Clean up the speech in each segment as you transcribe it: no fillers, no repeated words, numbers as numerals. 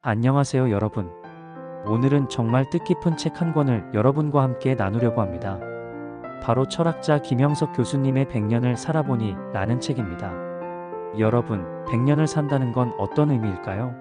안녕하세요 여러분. 오늘은 정말 뜻깊은 책 한 권을 여러분과 함께 나누려고 합니다. 바로 철학자 김영석 교수님의 100년을 살아보니 라는 책입니다. 여러분, 100년을 산다는 건 어떤 의미일까요?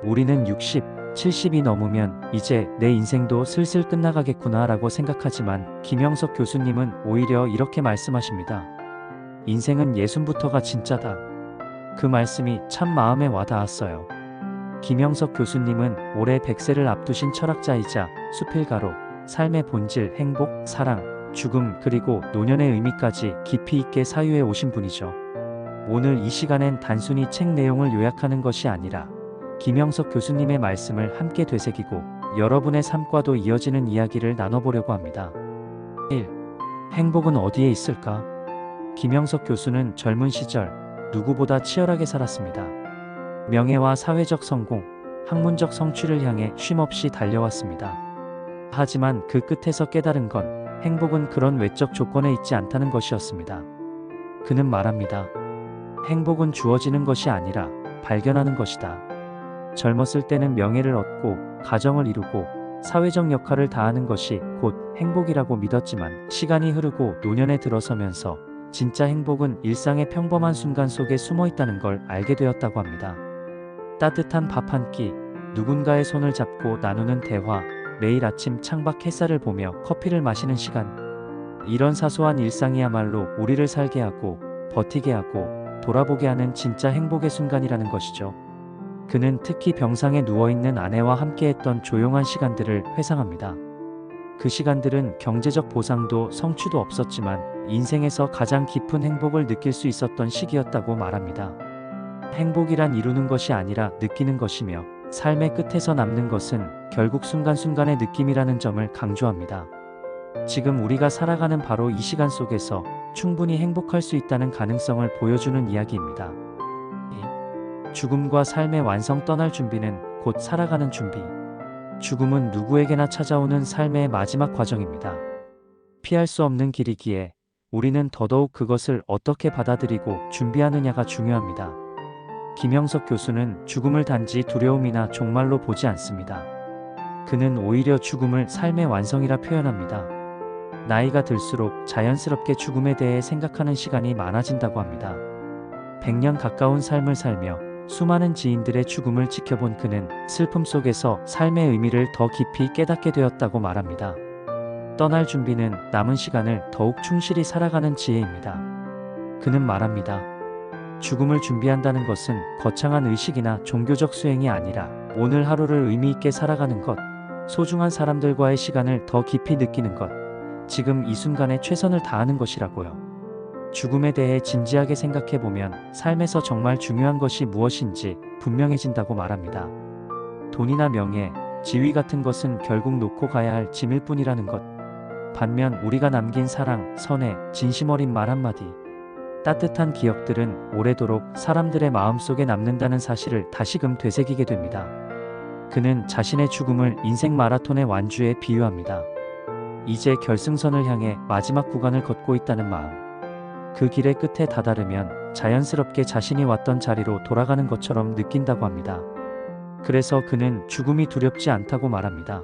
우리는 60, 70이 넘으면 이제 내 인생도 슬슬 끝나가겠구나 라고 생각하지만 김영석 교수님은 오히려 이렇게 말씀하십니다. 인생은 예순부터가 진짜다. 그 말씀이 참 마음에 와닿았어요. 김영석 교수님은 올해 100세를 앞두신 철학자이자 수필가로 삶의 본질, 행복, 사랑, 죽음 그리고 노년의 의미까지 깊이 있게 사유해 오신 분이죠. 오늘 이 시간엔 단순히 책 내용을 요약하는 것이 아니라 김영석 교수님의 말씀을 함께 되새기고 여러분의 삶과도 이어지는 이야기를 나눠보려고 합니다. 1. 행복은 어디에 있을까? 김영석 교수는 젊은 시절 누구보다 치열하게 살았습니다. 명예와 사회적 성공, 학문적 성취를 향해 쉼없이 달려왔습니다. 하지만 그 끝에서 깨달은 건 행복은 그런 외적 조건에 있지 않다는 것이었습니다. 그는 말합니다. 행복은 주어지는 것이 아니라 발견하는 것이다. 젊었을 때는 명예를 얻고 가정을 이루고 사회적 역할을 다하는 것이 곧 행복이라고 믿었지만 시간이 흐르고 노년에 들어서면서 진짜 행복은 일상의 평범한 순간 속에 숨어 있다는 걸 알게 되었다고 합니다. 따뜻한 밥 한 끼, 누군가의 손을 잡고 나누는 대화, 매일 아침 창밖 햇살을 보며 커피를 마시는 시간. 이런 사소한 일상이야말로 우리를 살게 하고 버티게 하고 돌아보게 하는 진짜 행복의 순간이라는 것이죠. 그는 특히 병상에 누워있는 아내와 함께했던 조용한 시간들을 회상합니다. 그 시간들은 경제적 보상도 성취도 없었지만 인생에서 가장 깊은 행복을 느낄 수 있었던 시기였다고 말합니다. 행복이란 이루는 것이 아니라 느끼는 것이며 삶의 끝에서 남는 것은 결국 순간순간의 느낌이라는 점을 강조합니다. 지금 우리가 살아가는 바로 이 시간 속에서 충분히 행복할 수 있다는 가능성을 보여주는 이야기입니다. 죽음과 삶의 완성. 떠날 준비는 곧 살아가는 준비. 죽음은 누구에게나 찾아오는 삶의 마지막 과정입니다. 피할 수 없는 길이기에 우리는 더더욱 그것을 어떻게 받아들이고 준비하느냐가 중요합니다. 김영석 교수는 죽음을 단지 두려움이나 종말로 보지 않습니다. 그는 오히려 죽음을 삶의 완성이라 표현합니다. 나이가 들수록 자연스럽게 죽음에 대해 생각하는 시간이 많아진다고 합니다. 100년 가까운 삶을 살며 수많은 지인들의 죽음을 지켜본 그는 슬픔 속에서 삶의 의미를 더 깊이 깨닫게 되었다고 말합니다. 떠날 준비는 남은 시간을 더욱 충실히 살아가는 지혜입니다. 그는 말합니다. 죽음을 준비한다는 것은 거창한 의식이나 종교적 수행이 아니라 오늘 하루를 의미 있게 살아가는 것, 소중한 사람들과의 시간을 더 깊이 느끼는 것, 지금 이 순간에 최선을 다하는 것이라고요. 죽음에 대해 진지하게 생각해보면 삶에서 정말 중요한 것이 무엇인지 분명해진다고 말합니다. 돈이나 명예, 지위 같은 것은 결국 놓고 가야 할 짐일 뿐이라는 것. 반면 우리가 남긴 사랑, 선해, 진심 어린 말 한마디, 따뜻한 기억들은 오래도록 사람들의 마음속에 남는다는 사실을 다시금 되새기게 됩니다. 그는 자신의 죽음을 인생 마라톤의 완주에 비유합니다. 이제 결승선을 향해 마지막 구간을 걷고 있다는 마음. 그 길의 끝에 다다르면 자연스럽게 자신이 왔던 자리로 돌아가는 것처럼 느낀다고 합니다. 그래서 그는 죽음이 두렵지 않다고 말합니다.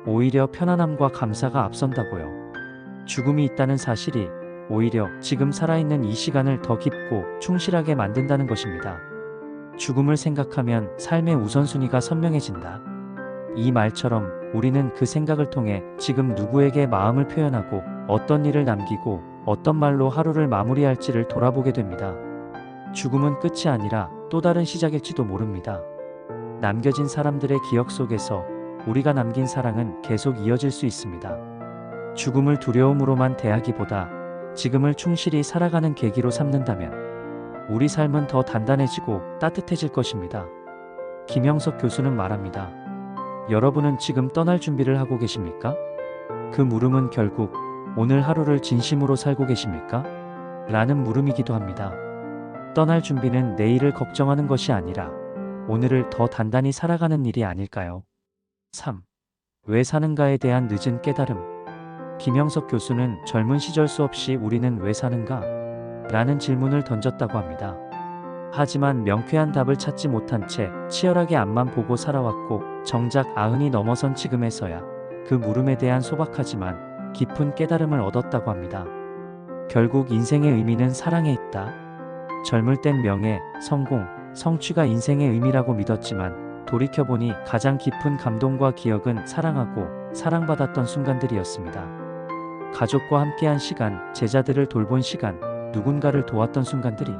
오히려 편안함과 감사가 앞선다고요. 죽음이 있다는 사실이 오히려 지금 살아있는 이 시간을 더 깊고 충실하게 만든다는 것입니다. 죽음을 생각하면 삶의 우선순위가 선명해진다. 이 말처럼 우리는 그 생각을 통해 지금 누구에게 마음을 표현하고 어떤 일을 남기고 어떤 말로 하루를 마무리할지를 돌아보게 됩니다. 죽음은 끝이 아니라 또 다른 시작일지도 모릅니다. 남겨진 사람들의 기억 속에서 우리가 남긴 사랑은 계속 이어질 수 있습니다. 죽음을 두려움으로만 대하기보다 지금을 충실히 살아가는 계기로 삼는다면 우리 삶은 더 단단해지고 따뜻해질 것입니다. 김영석 교수는 말합니다. 여러분은 지금 떠날 준비를 하고 계십니까? 그 물음은 결국 오늘 하루를 진심으로 살고 계십니까? 라는 물음이기도 합니다. 떠날 준비는 내일을 걱정하는 것이 아니라 오늘을 더 단단히 살아가는 일이 아닐까요? 3. 왜 사는가에 대한 늦은 깨달음. 김영석 교수는 젊은 시절 수없이 우리는 왜 사는가? 라는 질문을 던졌다고 합니다. 하지만 명쾌한 답을 찾지 못한 채 치열하게 앞만 보고 살아왔고 정작 90이 넘어선 지금에서야 그 물음에 대한 소박하지만 깊은 깨달음을 얻었다고 합니다. 결국 인생의 의미는 사랑에 있다. 젊을 땐 명예, 성공, 성취가 인생의 의미라고 믿었지만 돌이켜보니 가장 깊은 감동과 기억은 사랑하고 사랑받았던 순간들이었습니다. 가족과 함께한 시간, 제자들을 돌본 시간, 누군가를 도왔던 순간들이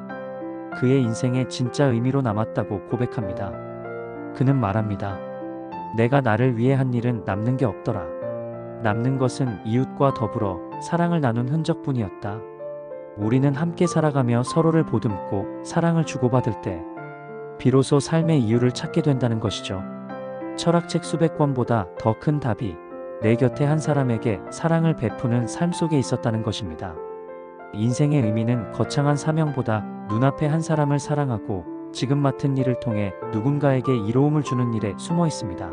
그의 인생의 진짜 의미로 남았다고 고백합니다. 그는 말합니다. 내가 나를 위해 한 일은 남는 게 없더라. 남는 것은 이웃과 더불어 사랑을 나눈 흔적뿐이었다. 우리는 함께 살아가며 서로를 보듬고 사랑을 주고받을 때 비로소 삶의 이유를 찾게 된다는 것이죠. 철학책 수백 권보다 더 큰 답이 내 곁에 한 사람에게 사랑을 베푸는 삶 속에 있었다는 것입니다. 인생의 의미는 거창한 사명보다 눈앞에 한 사람을 사랑하고 지금 맡은 일을 통해 누군가에게 이로움을 주는 일에 숨어 있습니다.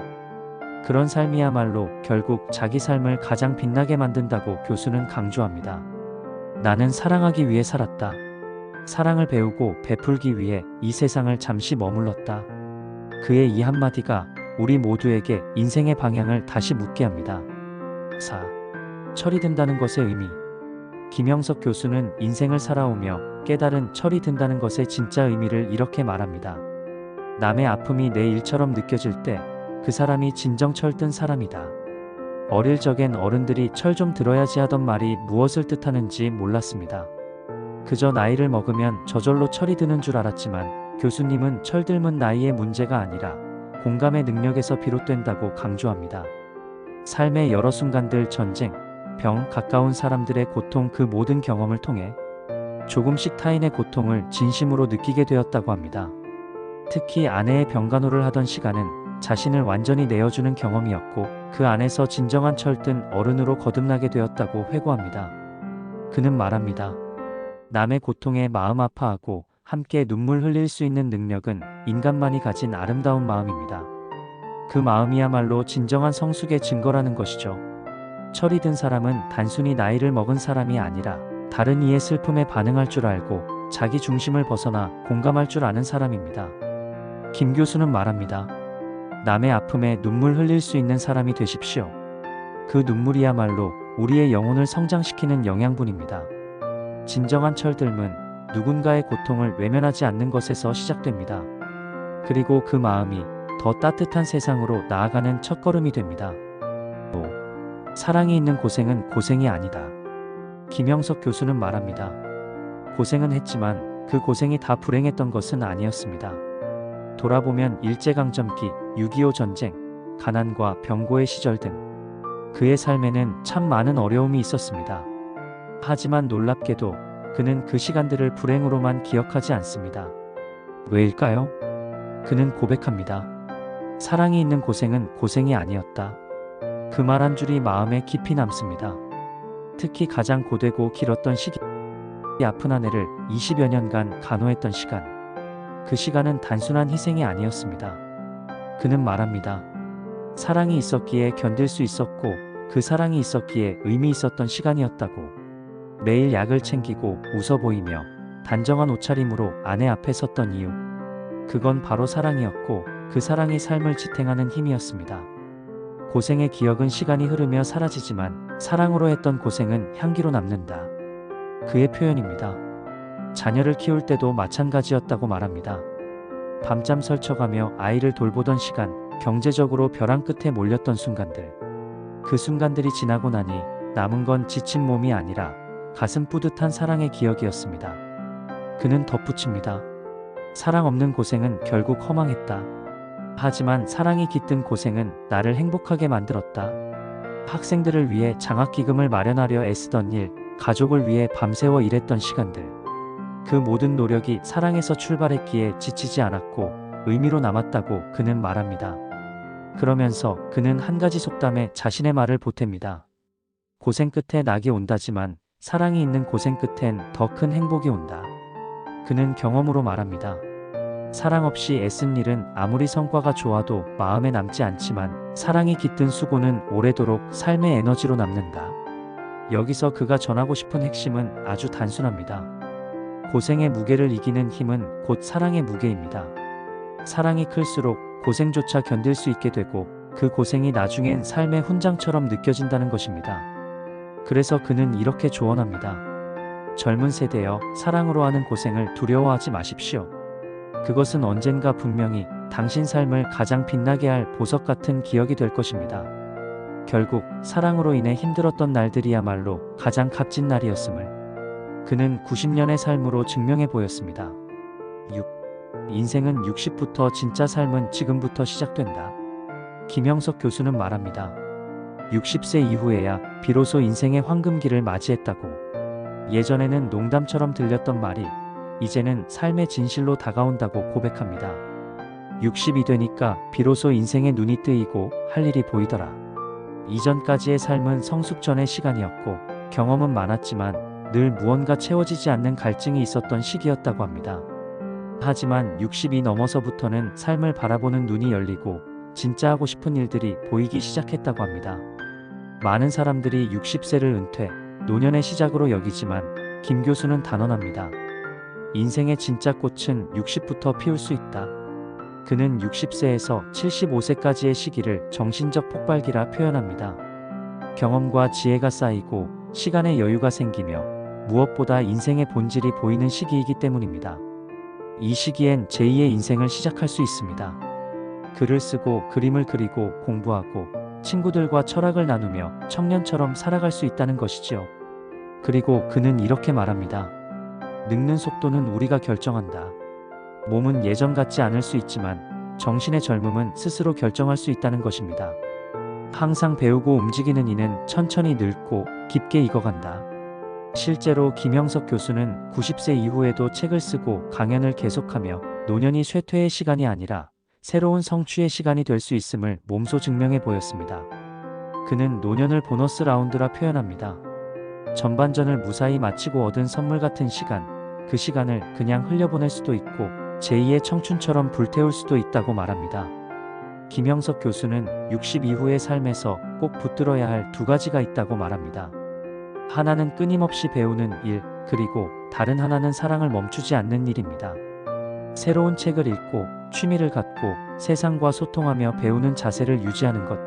그런 삶이야말로 결국 자기 삶을 가장 빛나게 만든다고 교수는 강조합니다. 나는 사랑하기 위해 살았다. 사랑을 배우고 베풀기 위해 이 세상을 잠시 머물렀다. 그의 이 한마디가 우리 모두에게 인생의 방향을 다시 묻게 합니다. 4. 철이 든다는 것의 의미. 김영석 교수는 인생을 살아오며 깨달은 철이 든다는 것의 진짜 의미를 이렇게 말합니다. 남의 아픔이 내 일처럼 느껴질 때 그 사람이 진정 철든 사람이다. 어릴 적엔 어른들이 철 좀 들어야지 하던 말이 무엇을 뜻하는지 몰랐습니다. 그저 나이를 먹으면 저절로 철이 드는 줄 알았지만 교수님은 철들면 나이의 문제가 아니라 공감의 능력에서 비롯된다고 강조합니다. 삶의 여러 순간들, 전쟁, 병, 가까운 사람들의 고통, 그 모든 경험을 통해 조금씩 타인의 고통을 진심으로 느끼게 되었다고 합니다. 특히 아내의 병간호를 하던 시간은 자신을 완전히 내어주는 경험이었고 그 안에서 진정한 철든 어른으로 거듭나게 되었다고 회고합니다. 그는 말합니다. 남의 고통에 마음 아파하고 함께 눈물 흘릴 수 있는 능력은 인간만이 가진 아름다운 마음입니다. 그 마음이야말로 진정한 성숙의 증거라는 것이죠. 철이 든 사람은 단순히 나이를 먹은 사람이 아니라 다른 이의 슬픔에 반응할 줄 알고 자기 중심을 벗어나 공감할 줄 아는 사람입니다. 김 교수는 말합니다. 남의 아픔에 눈물 흘릴 수 있는 사람이 되십시오. 그 눈물이야말로 우리의 영혼을 성장시키는 영양분입니다. 진정한 철들은 누군가의 고통을 외면하지 않는 것에서 시작됩니다. 그리고 그 마음이 더 따뜻한 세상으로 나아가는 첫걸음이 됩니다. 5. 사랑이 있는 고생은 고생이 아니다. 김영석 교수는 말합니다. 고생은 했지만 그 고생이 다 불행했던 것은 아니었습니다. 돌아보면 일제강점기, 6.25 전쟁, 가난과 병고의 시절 등 그의 삶에는 참 많은 어려움이 있었습니다. 하지만 놀랍게도 그는 그 시간들을 불행으로만 기억하지 않습니다. 왜일까요? 그는 고백합니다. 사랑이 있는 고생은 고생이 아니었다. 그 말 한 줄이 마음에 깊이 남습니다. 특히 가장 고되고 길었던 시기, 아픈 아내를 20여 년간 간호했던 시간. 그 시간은 단순한 희생이 아니었습니다. 그는 말합니다. 사랑이 있었기에 견딜 수 있었고 그 사랑이 있었기에 의미 있었던 시간이었다고. 매일 약을 챙기고 웃어 보이며 단정한 옷차림으로 아내 앞에 섰던 이유. 그건 바로 사랑이었고 그 사랑이 삶을 지탱하는 힘이었습니다. 고생의 기억은 시간이 흐르며 사라지지만 사랑으로 했던 고생은 향기로 남는다. 그의 표현입니다. 자녀를 키울 때도 마찬가지였다고 말합니다. 밤잠 설쳐가며 아이를 돌보던 시간, 경제적으로 벼랑 끝에 몰렸던 순간들. 그 순간들이 지나고 나니 남은 건 지친 몸이 아니라 가슴 뿌듯한 사랑의 기억이었습니다. 그는 덧붙입니다. 사랑 없는 고생은 결국 허망했다. 하지만 사랑이 깃든 고생은 나를 행복하게 만들었다. 학생들을 위해 장학기금을 마련하려 애쓰던 일, 가족을 위해 밤새워 일했던 시간들. 그 모든 노력이 사랑에서 출발했기에 지치지 않았고 의미로 남았다고 그는 말합니다. 그러면서 그는 한 가지 속담에 자신의 말을 보탭니다. 고생 끝에 낙이 온다지만 사랑이 있는 고생 끝엔 더 큰 행복이 온다. 그는 경험으로 말합니다. 사랑 없이 애쓴 일은 아무리 성과가 좋아도 마음에 남지 않지만 사랑이 깃든 수고는 오래도록 삶의 에너지로 남는다. 여기서 그가 전하고 싶은 핵심은 아주 단순합니다. 고생의 무게를 이기는 힘은 곧 사랑의 무게입니다. 사랑이 클수록 고생조차 견딜 수 있게 되고 그 고생이 나중엔 삶의 훈장처럼 느껴진다는 것입니다. 그래서 그는 이렇게 조언합니다. 젊은 세대여, 사랑으로 하는 고생을 두려워하지 마십시오. 그것은 언젠가 분명히 당신 삶을 가장 빛나게 할 보석 같은 기억이 될 것입니다. 결국 사랑으로 인해 힘들었던 날들이야말로 가장 값진 날이었음을 그는 90년의 삶으로 증명해 보였습니다. 6. 인생은 60부터 진짜 삶은 지금부터 시작된다. 김영석 교수는 말합니다. 60세 이후에야 비로소 인생의 황금기를 맞이했다고. 예전에는 농담처럼 들렸던 말이 이제는 삶의 진실로 다가온다고 고백합니다. 60이 되니까 비로소 인생의 눈이 뜨이고 할 일이 보이더라. 이전까지의 삶은 성숙전의 시간이었고 경험은 많았지만 늘 무언가 채워지지 않는 갈증이 있었던 시기였다고 합니다. 하지만 60이 넘어서부터는 삶을 바라보는 눈이 열리고 진짜 하고 싶은 일들이 보이기 시작했다고 합니다. 많은 사람들이 60세를 은퇴, 노년의 시작으로 여기지만 김 교수는 단언합니다. 인생의 진짜 꽃은 60부터 피울 수 있다. 그는 60세에서 75세까지의 시기를 정신적 폭발기라 표현합니다. 경험과 지혜가 쌓이고 시간의 여유가 생기며 무엇보다 인생의 본질이 보이는 시기이기 때문입니다. 이 시기엔 제2의 인생을 시작할 수 있습니다. 글을 쓰고 그림을 그리고 공부하고 친구들과 철학을 나누며 청년처럼 살아갈 수 있다는 것이지요. 그리고 그는 이렇게 말합니다. 늙는 속도는 우리가 결정한다. 몸은 예전 같지 않을 수 있지만 정신의 젊음은 스스로 결정할 수 있다는 것입니다. 항상 배우고 움직이는 이는 천천히 늙고 깊게 익어간다. 실제로 김영석 교수는 90세 이후에도 책을 쓰고 강연을 계속하며 노년이 쇠퇴의 시간이 아니라 새로운 성취의 시간이 될 수 있음을 몸소 증명해 보였습니다. 그는 노년을 보너스 라운드라 표현합니다. 전반전을 무사히 마치고 얻은 선물 같은 시간, 그 시간을 그냥 흘려보낼 수도 있고 제2의 청춘처럼 불태울 수도 있다고 말합니다. 김영석 교수는 60 이후의 삶에서 꼭 붙들어야 할 두 가지가 있다고 말합니다. 하나는 끊임없이 배우는 일, 그리고 다른 하나는 사랑을 멈추지 않는 일입니다. 새로운 책을 읽고 취미를 갖고 세상과 소통하며 배우는 자세를 유지하는 것,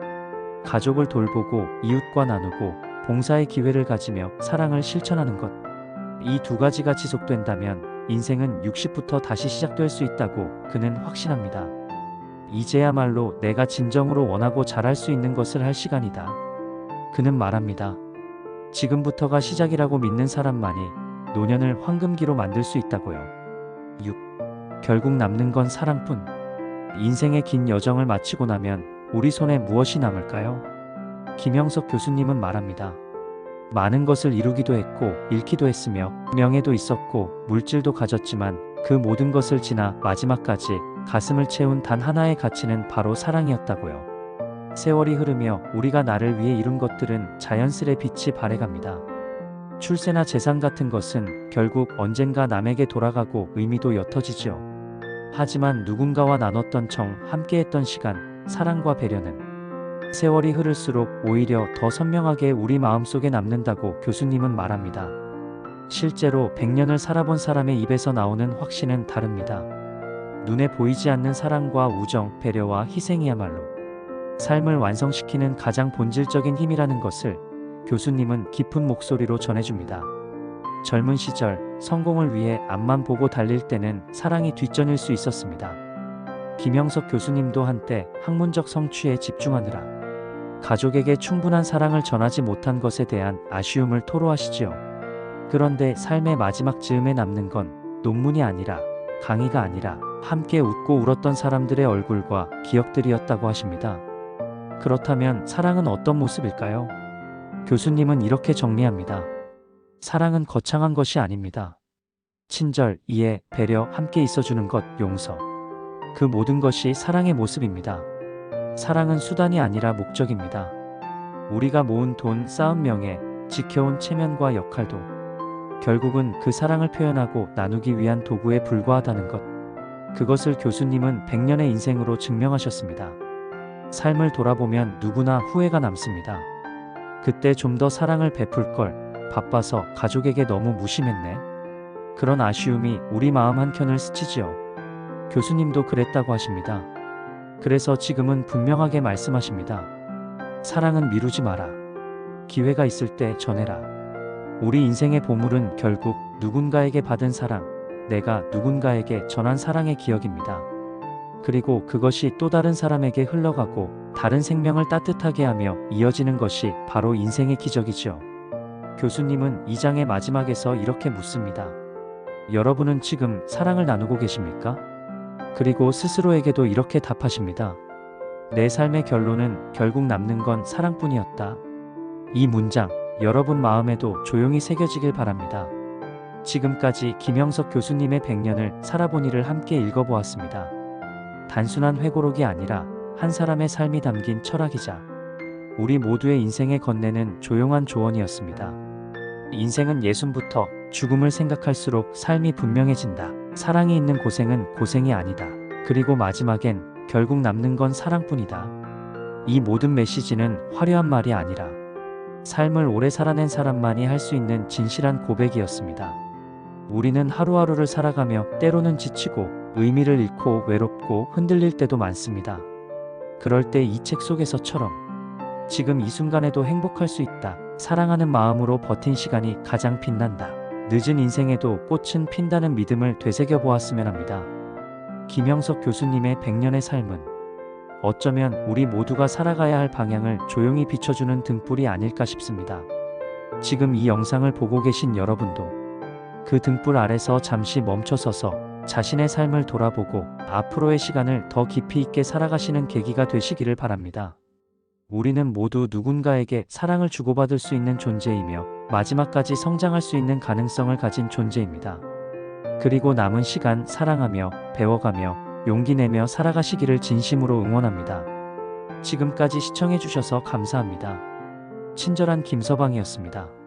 가족을 돌보고 이웃과 나누고 봉사의 기회를 가지며 사랑을 실천하는 것, 이 두 가지가 지속된다면 인생은 60부터 다시 시작될 수 있다고 그는 확신합니다. 이제야말로 내가 진정으로 원하고 잘할 수 있는 것을 할 시간이다. 그는 말합니다. 지금부터가 시작이라고 믿는 사람만이 노년을 황금기로 만들 수 있다고요. 6. 결국 남는 건 사랑뿐. 인생의 긴 여정을 마치고 나면 우리 손에 무엇이 남을까요? 김영석 교수님은 말합니다. 많은 것을 이루기도 했고 잃기도 했으며 명예도 있었고 물질도 가졌지만 그 모든 것을 지나 마지막까지 가슴을 채운 단 하나의 가치는 바로 사랑이었다고요. 세월이 흐르며 우리가 나를 위해 이룬 것들은 자연스레 빛이 발해갑니다. 출세나 재산 같은 것은 결국 언젠가 남에게 돌아가고 의미도 옅어지죠. 하지만 누군가와 나눴던 정, 함께했던 시간, 사랑과 배려는 세월이 흐를수록 오히려 더 선명하게 우리 마음속에 남는다고 교수님은 말합니다. 실제로 100년을 살아본 사람의 입에서 나오는 확신은 다릅니다. 눈에 보이지 않는 사랑과 우정, 배려와 희생이야말로 삶을 완성시키는 가장 본질적인 힘이라는 것을 교수님은 깊은 목소리로 전해줍니다. 젊은 시절 성공을 위해 앞만 보고 달릴 때는 사랑이 뒷전일 수 있었습니다. 김영석 교수님도 한때 학문적 성취에 집중하느라 가족에게 충분한 사랑을 전하지 못한 것에 대한 아쉬움을 토로하시지요. 그런데 삶의 마지막 즈음에 남는 건 논문이 아니라 강의가 아니라 함께 웃고 울었던 사람들의 얼굴과 기억들이었다고 하십니다. 그렇다면 사랑은 어떤 모습일까요? 교수님은 이렇게 정리합니다. 사랑은 거창한 것이 아닙니다. 친절, 이해, 배려, 함께 있어주는 것, 용서. 그 모든 것이 사랑의 모습입니다. 사랑은 수단이 아니라 목적입니다. 우리가 모은 돈, 쌓은 명예, 지켜온 체면과 역할도 결국은 그 사랑을 표현하고 나누기 위한 도구에 불과하다는 것. 그것을 교수님은 100년의 인생으로 증명하셨습니다. 삶을 돌아보면 누구나 후회가 남습니다. 그때 좀 더 사랑을 베풀 걸, 바빠서 가족에게 너무 무심했네. 그런 아쉬움이 우리 마음 한켠을 스치지요. 교수님도 그랬다고 하십니다. 그래서 지금은 분명하게 말씀하십니다. 사랑은 미루지 마라. 기회가 있을 때 전해라. 우리 인생의 보물은 결국 누군가에게 받은 사랑, 내가 누군가에게 전한 사랑의 기억입니다. 그리고 그것이 또 다른 사람에게 흘러가고 다른 생명을 따뜻하게 하며 이어지는 것이 바로 인생의 기적이죠. 교수님은 이 장의 마지막에서 이렇게 묻습니다. 여러분은 지금 사랑을 나누고 계십니까? 그리고 스스로에게도 이렇게 답하십니다. 내 삶의 결론은 결국 남는 건 사랑뿐이었다. 이 문장, 여러분 마음에도 조용히 새겨지길 바랍니다. 지금까지 김영석 교수님의 100년을 살아본 일을 함께 읽어보았습니다. 단순한 회고록이 아니라 한 사람의 삶이 담긴 철학이자 우리 모두의 인생에 건네는 조용한 조언이었습니다. 인생은 예순부터 죽음을 생각할수록 삶이 분명해진다. 사랑이 있는 고생은 고생이 아니다. 그리고 마지막엔 결국 남는 건 사랑뿐이다. 이 모든 메시지는 화려한 말이 아니라 삶을 오래 살아낸 사람만이 할 수 있는 진실한 고백이었습니다. 우리는 하루하루를 살아가며 때로는 지치고 의미를 잃고 외롭고 흔들릴 때도 많습니다. 그럴 때 이 책 속에서처럼 지금 이 순간에도 행복할 수 있다. 사랑하는 마음으로 버틴 시간이 가장 빛난다. 늦은 인생에도 꽃은 핀다는 믿음을 되새겨 보았으면 합니다. 김영석 교수님의 100년의 삶은 어쩌면 우리 모두가 살아가야 할 방향을 조용히 비춰주는 등불이 아닐까 싶습니다. 지금 이 영상을 보고 계신 여러분도 그 등불 아래서 잠시 멈춰서서 자신의 삶을 돌아보고 앞으로의 시간을 더 깊이 있게 살아가시는 계기가 되시기를 바랍니다. 우리는 모두 누군가에게 사랑을 주고받을 수 있는 존재이며 마지막까지 성장할 수 있는 가능성을 가진 존재입니다. 그리고 남은 시간 사랑하며 배워가며 용기 내며 살아가시기를 진심으로 응원합니다. 지금까지 시청해주셔서 감사합니다. 친절한 김서방이었습니다.